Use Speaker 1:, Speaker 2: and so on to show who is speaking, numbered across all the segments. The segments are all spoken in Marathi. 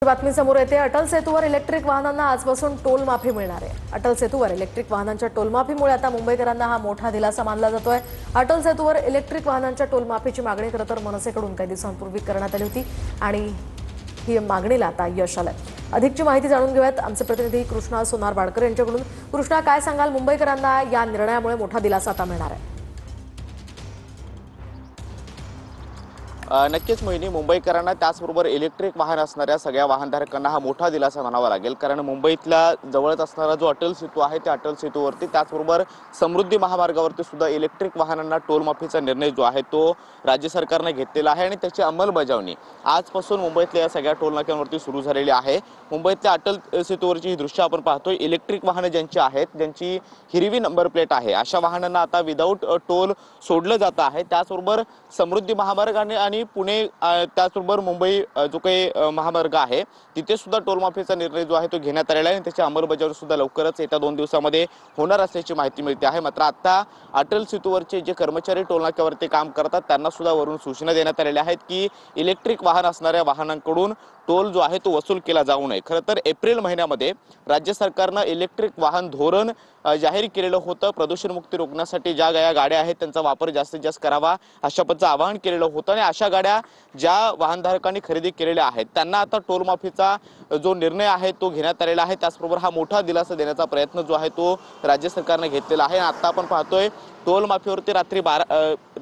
Speaker 1: बातमी समोर येते। अटल सेतूवर इलेक्ट्रिक वाहनांना आजपासून टोल माफी मिळणार आहे। अटल सेतूवर इलेक्ट्रिक वाहनांच्या टोल माफीमुळे आता मुंबईकरांना हा मोठा दिलासा मानला जातोय। अटल सेतूवर इलेक्ट्रिक वाहनांच्या टोल माफीची मागणी खरं तर मनसेकडून काही दिवसांपूर्वी करण्यात आली होती आणि ही मागणीला आता यश आलंय। अधिकची माहिती जाणून घेऊयात आमचे प्रतिनिधी कृष्णा सोनार बाडकर यांच्याकडून। कृष्णा, काय सांगाल, मुंबईकरांना या निर्णयामुळे मोठा दिलासा आता मिळणार आहे?
Speaker 2: नक्कीच मोहिनी, मुंबईकरांना त्याचबरोबर इलेक्ट्रिक वाहन असणाऱ्या सगळ्या वाहनधारकांना हा मोठा दिलासा म्हणावा लागेल। कारण मुंबईतल्या जवळच असणारा जो अटल सेतू आहे त्या अटल सेतूवरती त्याचबरोबर समृद्धी महामार्गावरती सुद्धा इलेक्ट्रिक वाहनांना टोल माफीचा निर्णय जो आहे तो राज्य सरकारने घेतलेला आहे आणि त्याची अंमलबजावणी आजपासून मुंबईतल्या या सगळ्या टोल नाक्यांवरती सुरू झालेली आहे। मुंबईतल्या अटल सेतूवरची ही दृश्य आपण पाहतोय। इलेक्ट्रिक वाहनं ज्यांची आहेत, ज्यांची हिरवी नंबर प्लेट आहे, अशा वाहनांना आता विदाऊट टोल सोडलं जात आहे। त्याचबरोबर समृद्धी महामार्ग आणि पुणे त्याचबरोबर मुंबई जो काही महामार्ग आहे तिथे सुद्धा टोल माफीचा निर्णय जो आहे तो घेण्यात आलेला आहे आणि त्याची अंमलबजावणी सुद्धा लवकरच येत्या 2 दिवसांमध्ये होणार असल्याची माहिती मिळते आहे। मात्र आता अटल सेतूवरचे जे कर्मचारी टोल नाक्यावरती काम करतात त्यांना सुद्धा वरून सूचना देण्यात आलेल्या आहेत की इलेक्ट्रिक वाहन असणाऱ्या वाहनांकडून टोल जो आहे तो वसूल केला जाऊ नये। खरं तर एप्रिल महिन्यामध्ये राज्य सरकारनं इलेक्ट्रिक वाहन धोरण जाहीर केलेलं होतं। प्रदूषणमुक्ती रोखण्यासाठी ज्या गाड्या आहेत त्यांचा वापर जास्तीत जास्त करावा अशा पद्धतीचं आवाहन केलेलं होतं आणि अशा गाड्या ज्या वाहनधारकांनी खरेदी केलेल्या आहेत त्यांना आता टोल माफीचा जो निर्णय आहे तो घेण्यात आलेला आहे। त्याचबरोबर हा मोठा दिलासा देण्याचा प्रयत्न जो आहे तो राज्य सरकारने घेतलेला आहे। आता आपण पाहतोय टोल माफीवरती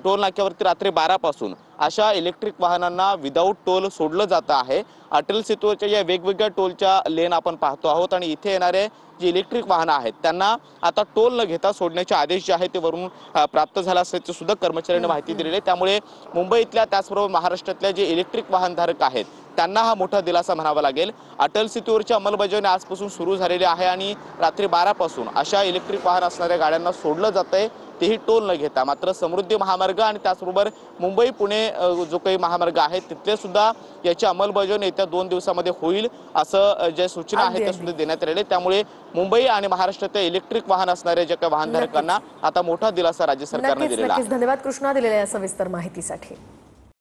Speaker 2: टोल नाक्यावरती रात्री 12 पासून अशा इलेक्ट्रिक वाहनांना विदाऊट टोल सोडलं जात आहे। अटल सेतूच्या या वेगवेगळ्या टोलच्या लेन आपण पाहतो आहोत आणि इथे येणारे जे इलेक्ट्रिक वाहनं आहेत त्यांना आता टोल न घेता सोडण्याचे आदेश जे आहेत ते वरून प्राप्त झाला असल्याचे सुद्धा कर्मचाऱ्यांनी माहिती दिलेली आहे। त्यामुळे मुंबईतल्या त्याचबरोबर महाराष्ट्रातल्या जे इलेक्ट्रिक वाहनधारक आहेत त्यांना हा मोठा दिलासा म्हणावा लागेल। अटल सेतूवरची अंमलबजावणी आजपासून सुरू झालेली आहे आणि रात्री 12 पासून अशा इलेक्ट्रिक वाहन असणाऱ्या गाड्यांना सोडलं जातंय, तेही टोल न घेता। मात्र समृद्धी महामार्ग आणि त्याचबरोबर मुंबई पुणे जो काही महामार्ग आहे तिथले सुद्धा याची अंमलबजावणी येत्या 2 दिवसांमध्ये होईल असं ज्या सूचना आहेत त्या सुद्धा देण्यात आलेल्या आहेत। त्यामुळे मुंबई आणि महाराष्ट्रातल्या इलेक्ट्रिक वाहन असणाऱ्या ज्या काही वाहनधारकांना आता मोठा दिलासा राज्य सरकारने दिलेला आहे।
Speaker 1: धन्यवाद कृष्णा दिलेल्या या सविस्तर माहितीसाठी।